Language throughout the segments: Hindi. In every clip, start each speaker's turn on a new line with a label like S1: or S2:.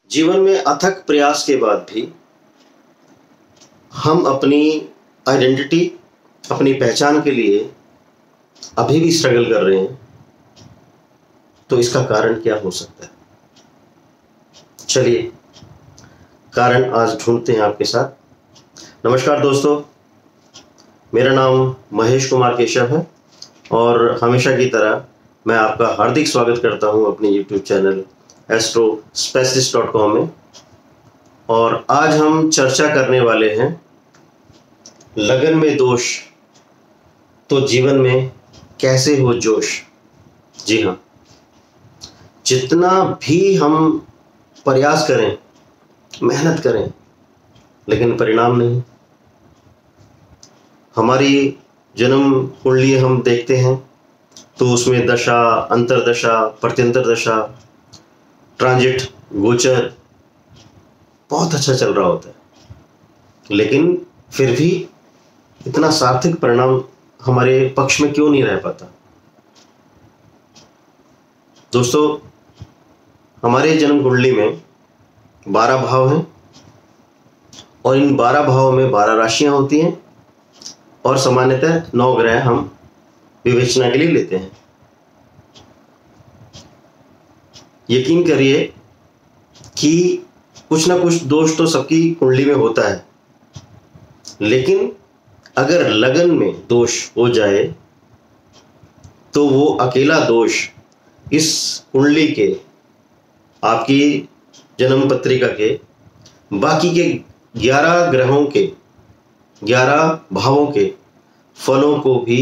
S1: जीवन में अथक प्रयास के बाद भी हम अपनी आइडेंटिटी, अपनी पहचान के लिए अभी भी स्ट्रगल कर रहे हैं, तो इसका कारण क्या हो सकता है? चलिए कारण आज ढूंढते हैं आपके साथ। नमस्कार दोस्तों, मेरा नाम महेश कुमार केशव है और हमेशा की तरह मैं आपका हार्दिक स्वागत करता हूं अपने YouTube चैनल astrospecialist.com में। और आज हम चर्चा करने वाले हैं लगन में दोष तो जीवन में कैसे हो जोश। जी हाँ, जितना भी हम प्रयास करें, मेहनत करें, लेकिन परिणाम नहीं। हमारी जन्म कुंडली हम देखते हैं तो उसमें दशा, अंतरदशा, प्रत्यंतर दशा, ट्रांजिट, गोचर बहुत अच्छा चल रहा होता है, लेकिन फिर भी इतना सार्थक परिणाम हमारे पक्ष में क्यों नहीं रह पाता? दोस्तों, हमारे जन्म कुंडली में 12 भाव हैं और इन 12 भावों में 12 राशियां होती हैं और सामान्यतः 9 ग्रह हम विवेचना के लिए लेते हैं। यकीन करिए कि कुछ ना कुछ दोष तो सबकी कुंडली में होता है, लेकिन अगर लगन में दोष हो जाए तो वो अकेला दोष इस कुंडली के, आपकी जन्म पत्रिका के बाकी के 11 ग्रहों के, 11 भावों के फलों को भी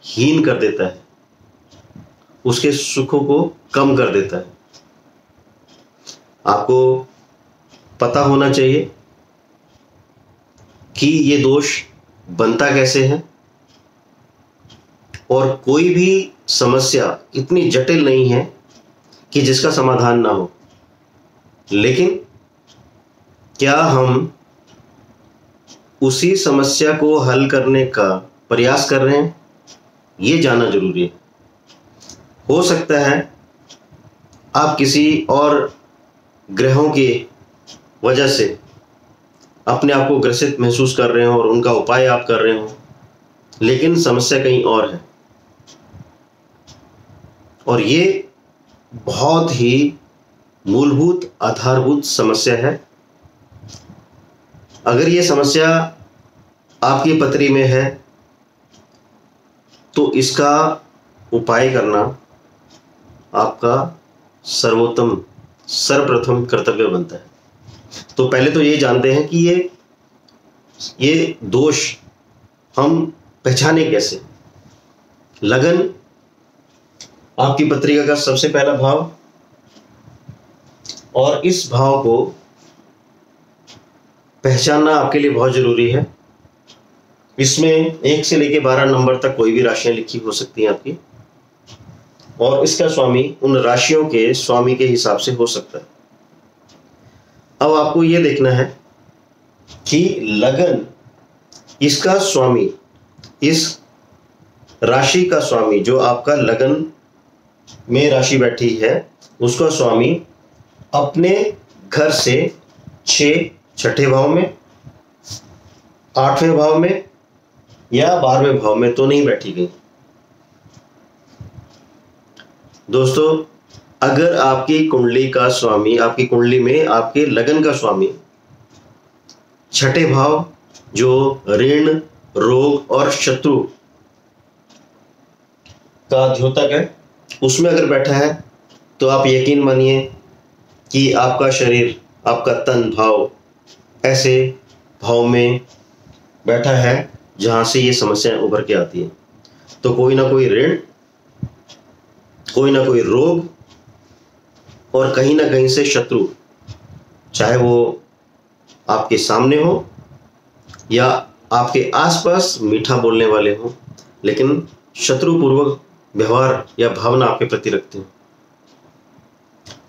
S1: हीन कर देता है, उसके सुखों को कम कर देता है। आपको पता होना चाहिए कि ये दोष बनता कैसे है, और कोई भी समस्या इतनी जटिल नहीं है कि जिसका समाधान ना हो। लेकिन क्या हम उसी समस्या को हल करने का प्रयास कर रहे हैं, ये जानना जरूरी है। हो सकता है आप किसी और ग्रहों की वजह से अपने आप को ग्रसित महसूस कर रहे हो और उनका उपाय आप कर रहे हो, लेकिन समस्या कहीं और है। और ये बहुत ही मूलभूत, आधारभूत समस्या है। अगर ये समस्या आपकी पत्री में है तो इसका उपाय करना आपका सर्वोत्तम, सर्वप्रथम कर्तव्य बनता है। तो पहले तो ये जानते हैं कि ये दोष हम पहचाने कैसे। लगन आपकी पत्रिका का सबसे पहला भाव, और इस भाव को पहचानना आपके लिए बहुत जरूरी है। इसमें 1 से लेकर 12 नंबर तक कोई भी राशियां लिखी हो सकती हैं आपकी, और इसका स्वामी उन राशियों के स्वामी के हिसाब से हो सकता है। अब आपको यह देखना है कि लगन, इसका स्वामी, इस राशि का स्वामी, जो आपका लगन में राशि बैठी है, उसका स्वामी अपने घर से 6 छठे भाव में, 8वें भाव में या 12वें भाव में तो नहीं बैठी गई। दोस्तों, अगर आपकी कुंडली का स्वामी, आपकी कुंडली में आपके लगन का स्वामी छठे भाव, जो ऋण, रोग और शत्रु का द्योतक है, उसमें अगर बैठा है, तो आप यकीन मानिए कि आपका शरीर, आपका तन भाव ऐसे भाव में बैठा है जहां से ये समस्याएं उभर के आती है। तो कोई ना कोई ऋण, कोई ना कोई रोग और कहीं ना कहीं से शत्रु, चाहे वो आपके सामने हो या आपके आसपास मीठा बोलने वाले हो, लेकिन शत्रुपूर्वक व्यवहार या भावना आपके प्रति रखते हैं,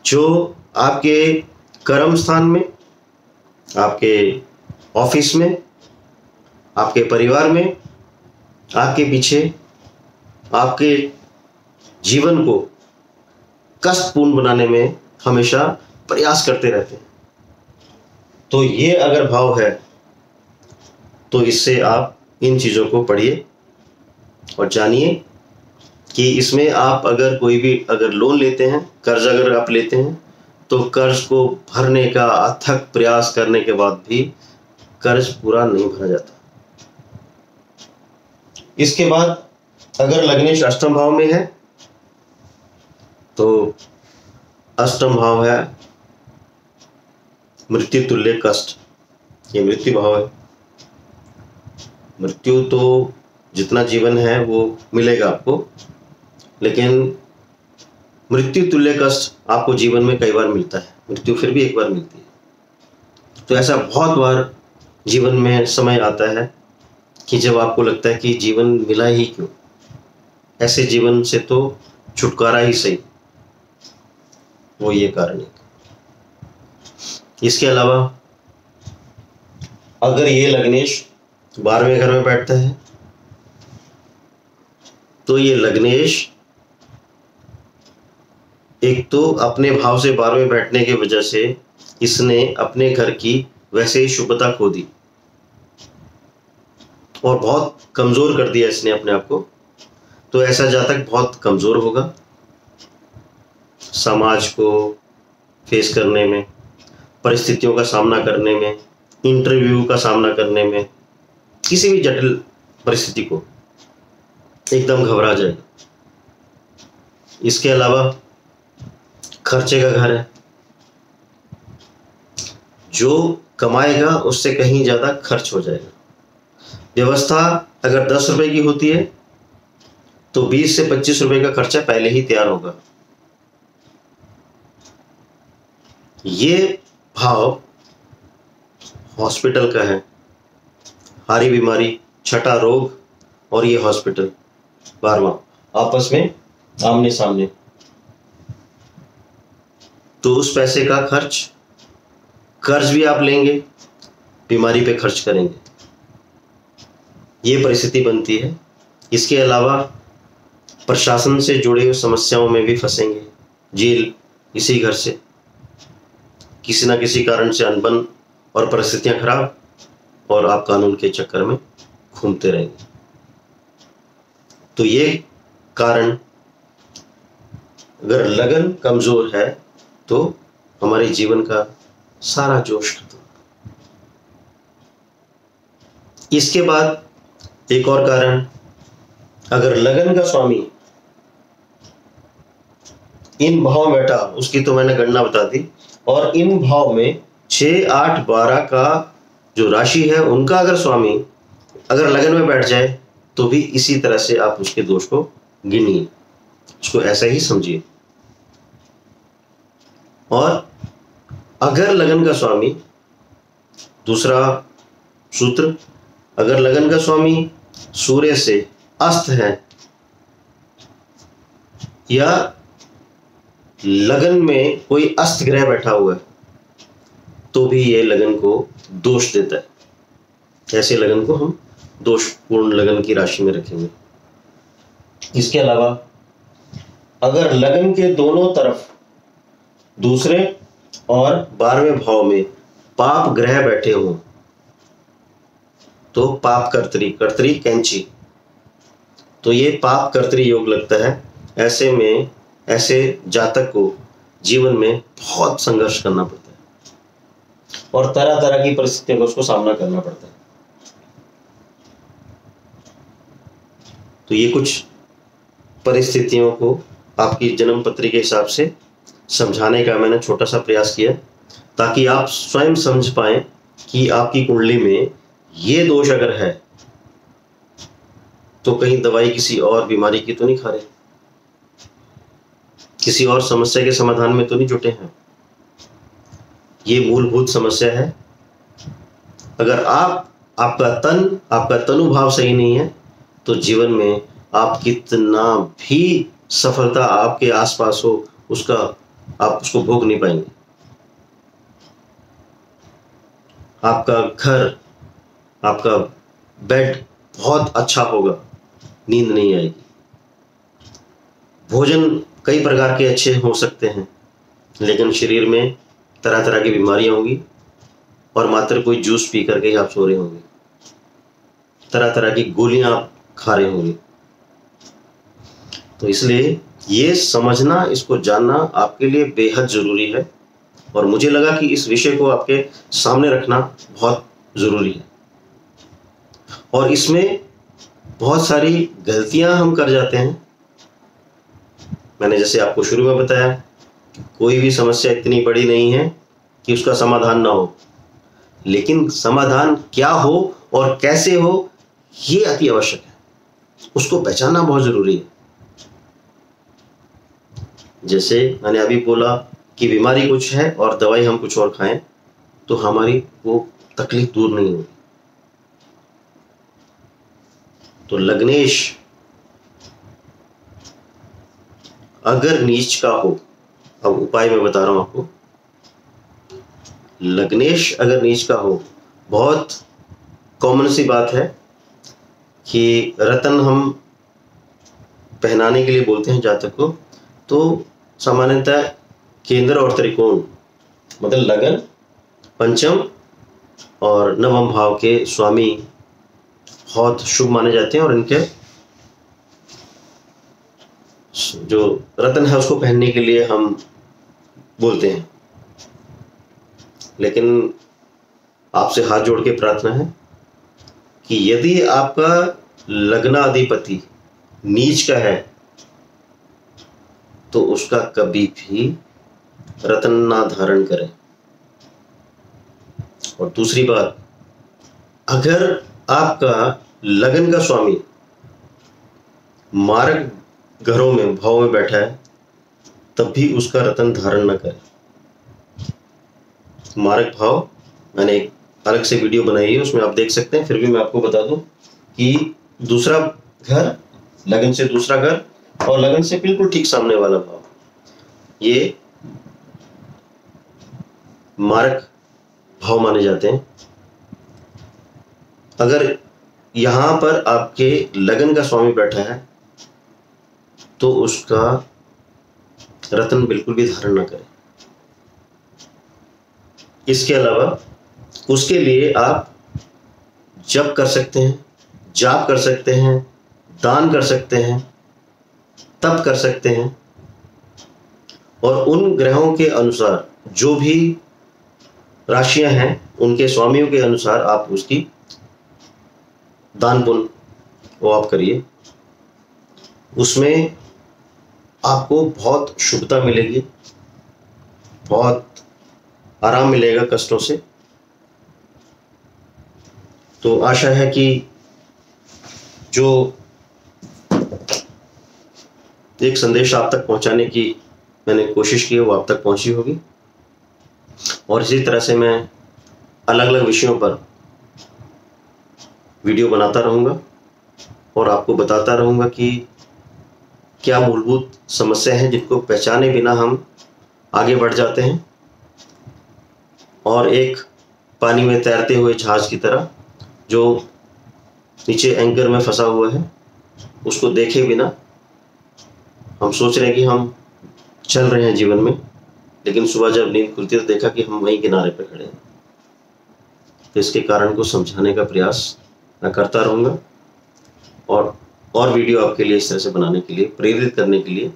S1: जो आपके कर्म स्थान में, आपके ऑफिस में, आपके परिवार में, आपके पीछे आपके जीवन को कष्टपूर्ण बनाने में हमेशा प्रयास करते रहते हैं। तो ये अगर भाव है तो इससे आप इन चीज़ों को पढ़िए और जानिए कि इसमें आप अगर कोई भी अगर लोन लेते हैं, कर्ज अगर आप लेते हैं, तो कर्ज को भरने का अथक प्रयास करने के बाद भी कर्ज पूरा नहीं भरा जाता। इसके बाद अगर लग्नेश अष्टम भाव में है तो अष्टम भाव है मृत्यु तुल्य कष्ट, ये मृत्यु भाव है। मृत्यु तो जितना जीवन है वो मिलेगा आपको, लेकिन मृत्यु तुल्य कष्ट आपको जीवन में कई बार मिलता है, मृत्यु फिर भी एक बार मिलती है। तो ऐसा बहुत बार जीवन में समय आता है कि जब आपको लगता है कि जीवन मिला ही क्यों, ऐसे जीवन से तो छुटकारा ही सही, वो ये कारण है। इसके अलावा अगर ये लग्नेश 12वें घर में बैठता है तो ये लग्नेश एक तो अपने भाव से 12वें बैठने की वजह से इसने अपने घर की वैसे ही शुभता खो दी और बहुत कमजोर कर दिया इसने अपने आप को। तो ऐसा जातक बहुत कमजोर होगा समाज को फेस करने में, परिस्थितियों का सामना करने में, इंटरव्यू का सामना करने में, किसी भी जटिल परिस्थिति को एकदम घबरा जाएगा। इसके अलावा खर्चे का घर है, जो कमाएगा उससे कहीं ज्यादा खर्च हो जाएगा। व्यवस्था अगर 10 रुपए की होती है तो 20 से 25 रुपए का खर्चा पहले ही तैयार होगा। ये भाव हॉस्पिटल का है, हारी बीमारी, छठा रोग और ये हॉस्पिटल 12वां आपस में आमने सामने। तो उस पैसे का खर्च, कर्ज भी आप लेंगे, बीमारी पे खर्च करेंगे, ये परिस्थिति बनती है। इसके अलावा प्रशासन से जुड़े हुए समस्याओं में भी फंसेंगे, जेल इसी घर से, किसी ना किसी कारण से अनबन और परिस्थितियां खराब, और आप कानून के चक्कर में घूमते रहेंगे। तो ये कारण, अगर लगन कमजोर है तो हमारे जीवन का सारा जोश खत्म। इसके बाद एक और कारण, अगर लगन का स्वामी इन भाव में बैठा, उसकी तो मैंने गणना बता दी, और इन भाव में 6, 8, 12 का जो राशि है उनका अगर स्वामी अगर लगन में बैठ जाए तो भी इसी तरह से आप उसके दोष को गिनिए, उसको ऐसा ही समझिए। और अगर लगन का स्वामी, दूसरा सूत्र, अगर लगन का स्वामी सूर्य से अस्त है या लगन में कोई अस्त ग्रह बैठा हुआ है तो भी ये लगन को दोष देता है। ऐसे लगन को हम दोषपूर्ण लगन की राशि में रखेंगे। इसके अलावा अगर लगन के दोनों तरफ दूसरे और 12वें भाव में पाप ग्रह बैठे हों तो पाप कर्तरी कैंची, तो ये पाप कर्तरी योग लगता है। ऐसे में ऐसे जातक को जीवन में बहुत संघर्ष करना पड़ता है और तरह तरह की परिस्थितियों का उसको सामना करना पड़ता है। तो ये कुछ परिस्थितियों को आपकी जन्म पत्री के हिसाब से समझाने का मैंने छोटा सा प्रयास किया, ताकि आप स्वयं समझ पाएं कि आपकी कुंडली में ये दोष अगर है तो कहीं दवाई किसी और बीमारी की तो नहीं खा रहे, किसी और समस्या के समाधान में तो नहीं जुटे हैं। ये मूलभूत समस्या है। अगर आपका तनुभाव सही नहीं है तो जीवन में आप कितना भी सफलता आपके आसपास हो, उसका आप उसको भोग नहीं पाएंगे। आपका घर, आपका बेड बहुत अच्छा होगा, नींद नहीं आएगी। भोजन कई प्रकार के अच्छे हो सकते हैं, लेकिन शरीर में तरह तरह की बीमारियां होंगी, और मात्र कोई जूस पी करके ही आप सो रहे होंगे, तरह तरह की गोलियां आप खा रहे होंगे। तो इसलिए ये समझना, इसको जानना आपके लिए बेहद जरूरी है और मुझे लगा कि इस विषय को आपके सामने रखना बहुत जरूरी है। और इसमें बहुत सारी गलतियां हम कर जाते हैं। मैंने जैसे आपको शुरू में बताया, कोई भी समस्या इतनी बड़ी नहीं है कि उसका समाधान ना हो, लेकिन समाधान क्या हो और कैसे हो ये अति आवश्यक है, उसको पहचानना बहुत जरूरी है। जैसे मैंने अभी बोला कि बीमारी कुछ है और दवाई हम कुछ और खाएं तो हमारी वो तकलीफ दूर नहीं होगी। तो लग्नेश अगर नीच का हो, अब उपाय मैं बता रहा हूं आपको, लग्नेश अगर नीच का हो, बहुत कॉमन सी बात है कि रतन हम पहनाने के लिए बोलते हैं जातक को, तो सामान्यतः केंद्र और त्रिकोण मतलब लगन, पंचम और नवम भाव के स्वामी बहुत शुभ माने जाते हैं और इनके जो रतन है उसको पहनने के लिए हम बोलते हैं। लेकिन आपसे हाथ जोड़ के प्रार्थना है कि यदि आपका लग्नाधिपति नीच का है तो उसका कभी भी रतन ना धारण करें। और दूसरी बात, अगर आपका लगन का स्वामी मारक घरों में भाव में बैठा है तब भी उसका रतन धारण न करें। मारक भाव मैंने एक अलग से वीडियो बनाई है, उसमें आप देख सकते हैं। फिर भी मैं आपको बता दूं कि दूसरा घर, लगन से दूसरा घर और लगन से बिल्कुल ठीक सामने वाला भाव, ये मारक भाव माने जाते हैं। अगर यहां पर आपके लगन का स्वामी बैठा है तो उसका रतन बिल्कुल भी धारण न करें। इसके अलावा उसके लिए आप जप कर सकते हैं, जाप कर सकते हैं, दान कर सकते हैं, तप कर सकते हैं और उन ग्रहों के अनुसार जो भी राशियां हैं उनके स्वामियों के अनुसार आप उसकी दान पुण्य वो आप करिए। उसमें आपको बहुत शुभता मिलेगी, बहुत आराम मिलेगा कष्टों से। तो आशा है कि जो एक संदेश आप तक पहुंचाने की मैंने कोशिश की है वो आप तक पहुंची होगी। और इसी तरह से मैं अलग अलग विषयों पर वीडियो बनाता रहूंगा और आपको बताता रहूंगा कि क्या मूलभूत समस्या है जिनको पहचाने बिना हम आगे बढ़ जाते हैं और एक पानी में तैरते हुए जहाज की तरह जो नीचे एंकर में फंसा हुआ है उसको देखे बिना हम सोच रहे हैं कि हम चल रहे हैं जीवन में, लेकिन सुबह जब नींद खुलती है तो देखा कि हम वहीं किनारे पर खड़े हैं। तो इसके कारण को समझाने का प्रयास मैं करता रहूँगा और वीडियो आपके लिए इस तरह से बनाने के लिए, प्रेरित करने के लिए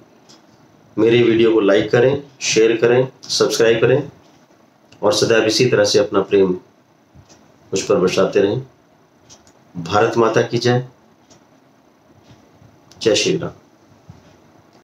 S1: मेरे वीडियो को लाइक करें, शेयर करें, सब्सक्राइब करें और सदैव इसी तरह से अपना प्रेम मुझ पर बरसाते रहें। भारत माता की जय। जय श्री राम।